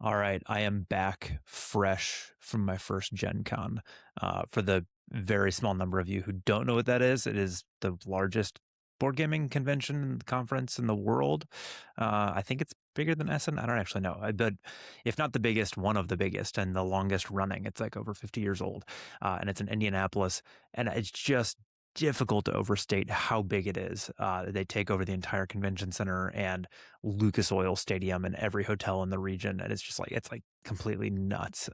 All right, I am back fresh from my first Gen Con. For the very small number of you who don't know what that is, it is the largest board gaming convention conference in the world. I think it's bigger than Essen. I don't actually know, but if not the biggest, one of the biggest and the longest running. It's like over 50 years old, and it's in Indianapolis, and it's just difficult to overstate how big it is. They take over the entire convention center and Lucas Oil Stadium and every hotel in the region, and it's like completely nuts.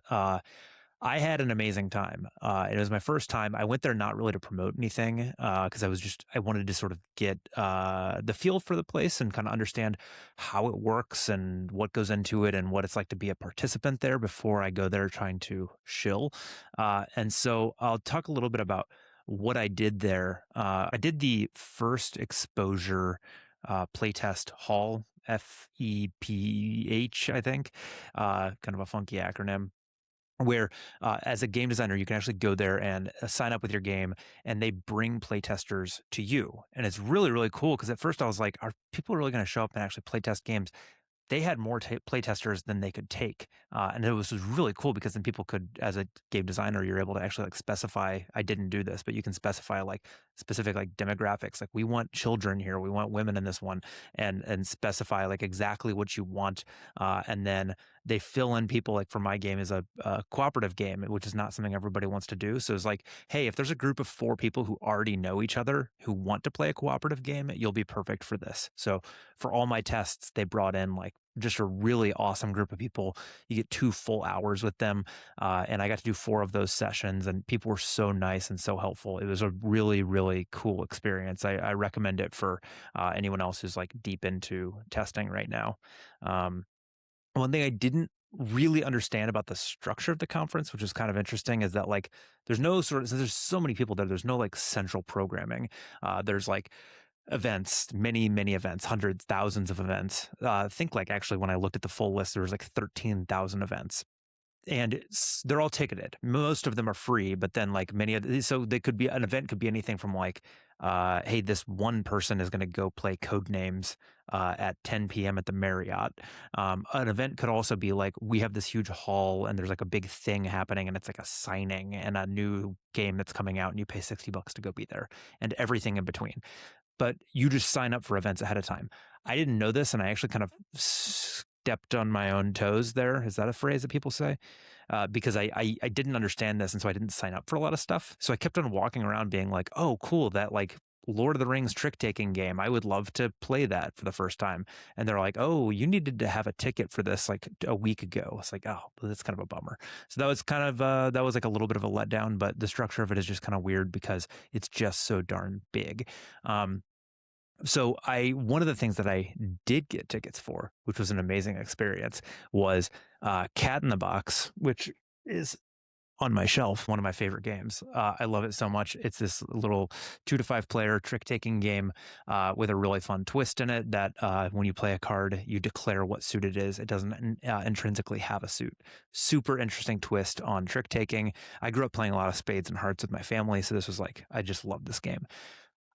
I had an amazing time. It was my first time. I went there not really to promote anything because I wanted to sort of get the feel for the place and kind of understand how it works and what goes into it and what it's like to be a participant there before I go there trying to shill. And so I'll talk a little bit about what I did there. I did the first exposure playtest hall, FEPH, I think, kind of a funky acronym where as a game designer you can actually go there and sign up with your game and they bring playtesters to you, and it's really really cool because at first I was like, are people really going to show up and actually playtest games? They had more playtesters than they could take, and it was really cool because then people could, as a game designer, you're able to actually like specify. I didn't do this, but you can specify like specific like demographics. Like we want children here, we want women in this one, and specify like exactly what you want, and then they fill in people. Like for my game is a cooperative game, which is not something everybody wants to do. So it's like, hey, if there's a group of 4 people who already know each other who want to play a cooperative game, you'll be perfect for this. So for all my tests, they brought in like just a really awesome group of people. You get 2 full hours with them. And I got to do 4 of those sessions, and people were so nice and so helpful. It was a really, really cool experience. I recommend it for anyone else who's like deep into testing right now. Um, One thing I didn't really understand about the structure of the conference, which is kind of interesting, is that like there's no sort of, since there's so many people there, there's no like central programming. There's like events, many, many events, hundreds, thousands of events. I think like actually when I looked at the full list, there was like 13,000 events. And they're all ticketed. Most of them are free, but then like many of these, so they could be an event could be anything from like, hey, this one person is going to go play Code Names at 10 p.m. at the Marriott. An event could also be like, we have this huge hall and there's like a big thing happening and it's like a signing and a new game that's coming out and you pay $60 to go be there and everything in between, but you just sign up for events ahead of time. I didn't know this, and I actually kind of stepped on my own toes there. Is that a phrase that people say? Because I didn't understand this, and so I didn't sign up for a lot of stuff. So I kept on walking around being like, oh, cool, that like Lord of the Rings trick taking game. I would love to play that for the first time. And they're like, oh, you needed to have a ticket for this like a week ago. It's like, oh, well, that's kind of a bummer. So that was kind of that was like a little bit of a letdown, but the structure of it is just kind of weird because it's just so darn big. Um, so I one of the things that I did get tickets for, which was an amazing experience, was Cat in the Box, which is on my shelf, one of my favorite games. I love it so much. It's this little 2 to 5 player trick taking game with a really fun twist in it that when you play a card, you declare what suit it is. It doesn't intrinsically have a suit. Super interesting twist on trick taking. I grew up playing a lot of spades and hearts with my family, so this was like, I just loved this game.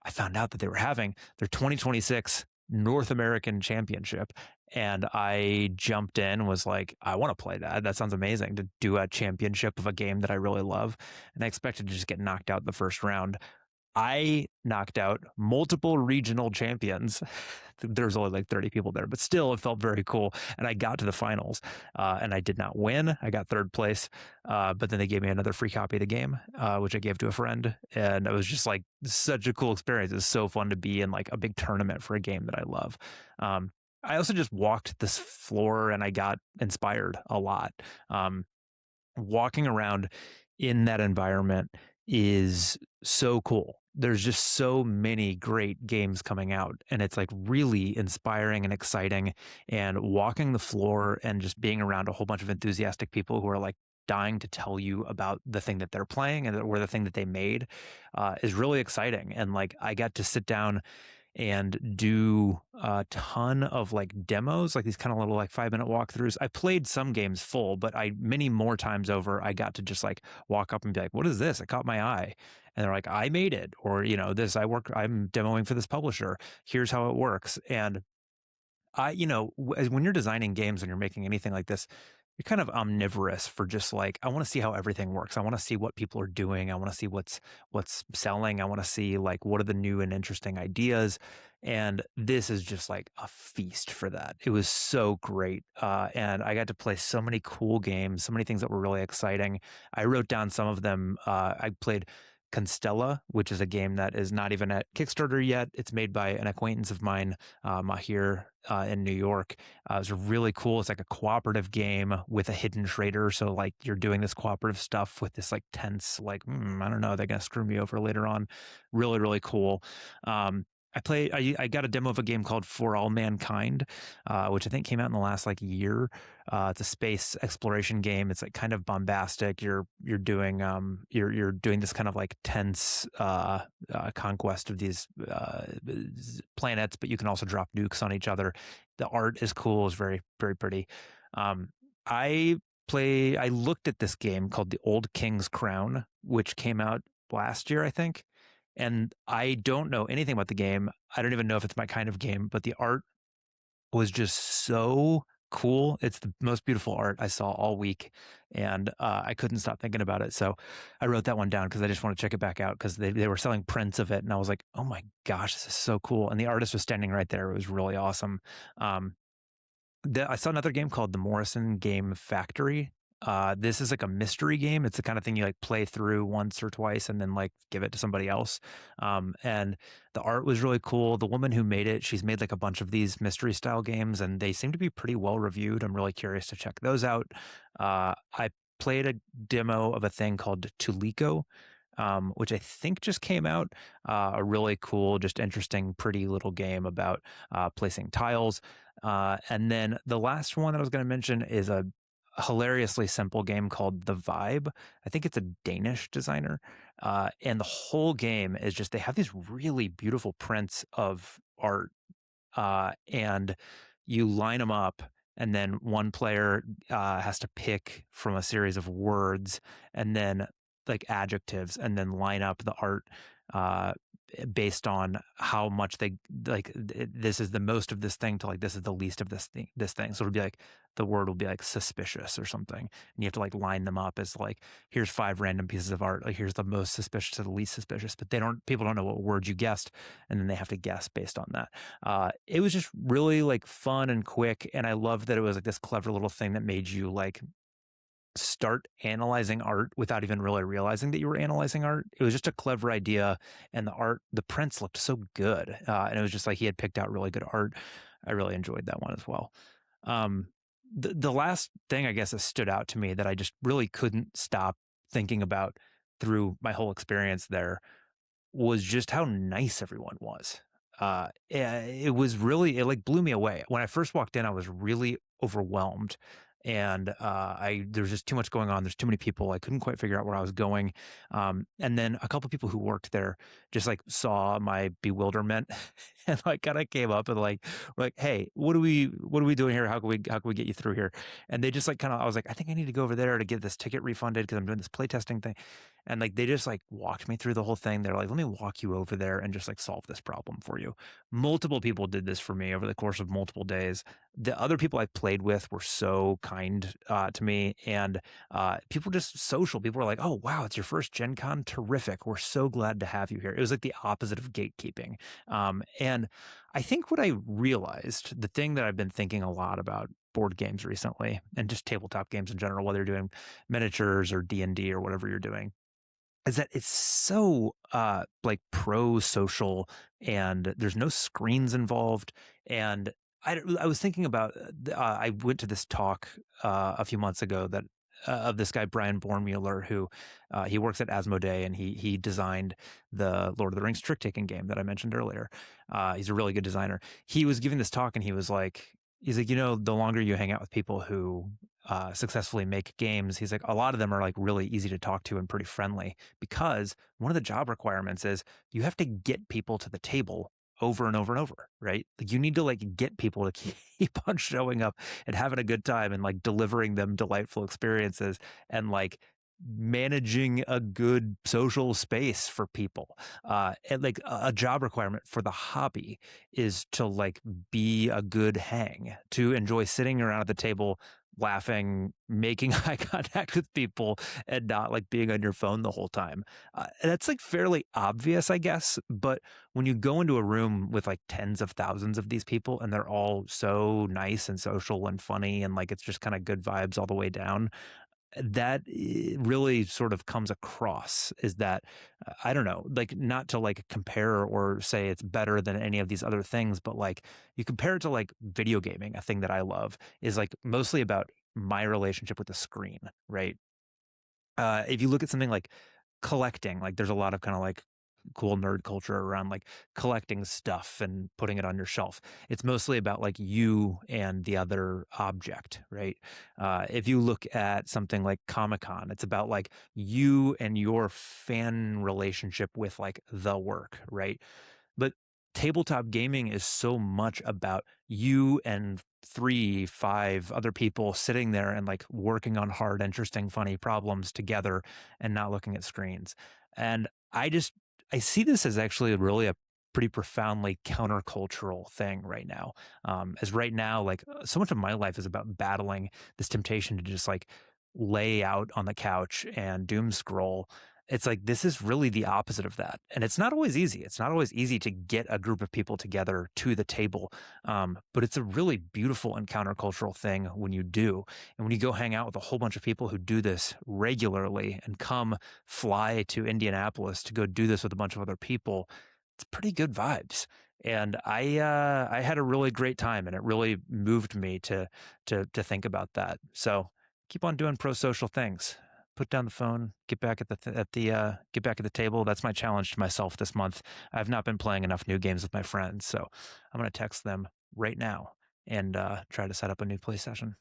I found out that they were having their 2026 North American Championship. And I jumped in, was like, I want to play that. That sounds amazing to do a championship of a game that I really love. And I expected to just get knocked out the first round. I knocked out multiple regional champions. There's only like 30 people there, but still, it felt very cool. And I got to the finals, and I did not win. I got third place, but then they gave me another free copy of the game, which I gave to a friend, and it was just like such a cool experience. It was so fun to be in like a big tournament for a game that I love. Um, I also just walked this floor, and I got inspired a lot. Walking around in that environment is so cool. There's just so many great games coming out, and it's like really inspiring and exciting. And walking the floor and just being around a whole bunch of enthusiastic people who are like dying to tell you about the thing that they're playing and or the thing that they made is really exciting. And like I got to sit down and do a ton of like demos, like these kind of little like 5 minute walkthroughs. I played some games full, but I many more times over, I got to just like walk up and be like, what is this? It caught my eye. And they're like, I made it. Or, you know, this, I'm demoing for this publisher. Here's how it works. And when you're designing games and you're making anything like this, you're kind of omnivorous for just like, I want to see how everything works. I want to see what people are doing. I want to see what's selling. I want to see like what are the new and interesting ideas. And this is just like a feast for that. It was so great. And I got to play so many cool games, so many things that were really exciting. I wrote down some of them. I played Constella, which is a game that is not even at Kickstarter yet. It's made by an acquaintance of mine, Mahir, in New York. It's really cool. It's like a cooperative game with a hidden traitor. So like you're doing this cooperative stuff with this like tense, like, I don't know, they're gonna screw me over later on. Really, really cool. I got a demo of a game called For All Mankind, which I think came out in the last like year. It's a space exploration game. It's like kind of bombastic. You're doing you're doing this kind of like tense conquest of these planets, but you can also drop nukes on each other. The art is cool. It's very, very pretty. Um, I I looked at this game called The Old King's Crown, which came out last year, I think. And I don't know anything about the game. I don't even know if it's my kind of game, but the art was just so cool. It's the most beautiful art I saw all week, and I couldn't stop thinking about it. So I wrote that one down because I just want to check it back out because they were selling prints of it, and I was like, oh my gosh, this is so cool. And the artist was standing right there. It was really awesome. Um, I saw another game called the Morrison Game Factory. This is like a mystery game. It's the kind of thing you like play through once or twice and then like give it to somebody else. And the art was really cool. The woman who made it, she's made like a bunch of these mystery style games and they seem to be pretty well reviewed. I'm really curious to check those out. I played a demo of a thing called Tulico, which I think just came out. A really cool, just interesting, pretty little game about placing tiles. And then the last one that I was going to mention is a hilariously simple game called The Vibe. I think it's a Danish designer. And the whole game is just they have these really beautiful prints of art, and you line them up. And then one player has to pick from a series of words and then like adjectives and then line up the art uh, based on how much they like this is the most of this thing to like this is the least of this thing. So it'll be like the word will be like suspicious or something, and you have to like line them up as like here's 5 random pieces of art, like here's the most suspicious to the least suspicious, but people don't know what word you guessed, and then they have to guess based on that. It was just really like fun and quick, and I loved that it was like this clever little thing that made you like start analyzing art without even really realizing that you were analyzing art. It was just a clever idea, and the prints looked so good, and it was just like he had picked out really good art. I really enjoyed that one as well. Um, the last thing I guess that stood out to me that I just really couldn't stop thinking about through my whole experience there was just how nice everyone was. It was really it like blew me away. When I first walked in, I was really overwhelmed, and I there's just too much going on. There's too many people. I couldn't quite figure out where I was going. And then a couple people who worked there just like saw my bewilderment and like kind of came up and like were like, hey, what are we doing here? How can we get you through here? And they just like kind of I was like, I think I need to go over there to get this ticket refunded because I'm doing this playtesting thing. And like they just like walked me through the whole thing. They're like, let me walk you over there and just like solve this problem for you. Multiple people did this for me over the course of multiple days. The other people I played with were so kind to me, and people just social. People were like, "Oh wow, it's your first Gen Con, terrific! We're so glad to have you here." It was like the opposite of gatekeeping, and I think what I realized, the thing that I've been thinking a lot about board games recently, and just tabletop games in general, whether you're doing miniatures or D&D or whatever you're doing, is that it's so like pro social and there's no screens involved. And I was thinking about I went to this talk a few months ago that of this guy Brian Bormueller who he works at Asmodee, and he designed the Lord of the Rings trick taking game that I mentioned earlier. He's a really good designer. He was giving this talk and he's like, the longer you hang out with people who successfully make games, he's like, a lot of them are like really easy to talk to and pretty friendly because one of the job requirements is you have to get people to the table over and over and over, right? Like you need to like get people to keep on showing up and having a good time and like delivering them delightful experiences and like managing a good social space for people. And like a job requirement for the hobby is to like be a good hang, to enjoy sitting around at the table laughing, making eye contact with people, and not like being on your phone the whole time. And that's like fairly obvious, I guess. But when you go into a room with like tens of thousands of these people and they're all so nice and social and funny and like it's just kind of good vibes all the way down, that really sort of comes across is that I don't know, like not to like compare or say it's better than any of these other things, but like you compare it to like video gaming, a thing that I love is like mostly about my relationship with the screen, right? If you look at something like collecting, like there's a lot of kind of like cool nerd culture around like collecting stuff and putting it on your shelf. It's mostly about like you and the other object, right? If you look at something like Comic Con, it's about like you and your fan relationship with like the work, right? But tabletop gaming is so much about you and 3, 5 other people sitting there and, like, working on hard, interesting, funny problems together and not looking at screens. And I see this as actually really a pretty profoundly countercultural thing right now. As right now, like, so much of my life is about battling this temptation to just, like, lay out on the couch and doom scroll. It's like this is really the opposite of that, and it's not always easy. It's not always easy to get a group of people together to the table, but it's a really beautiful and countercultural thing when you do. And when you go hang out with a whole bunch of people who do this regularly and come fly to Indianapolis to go do this with a bunch of other people, it's pretty good vibes. And I had a really great time, and it really moved me to think about that. So keep on doing pro social things. Put down the phone, get back at get back at the table. That's my challenge to myself this month. I've not been playing enough new games with my friends, so I'm gonna text them right now and try to set up a new play session.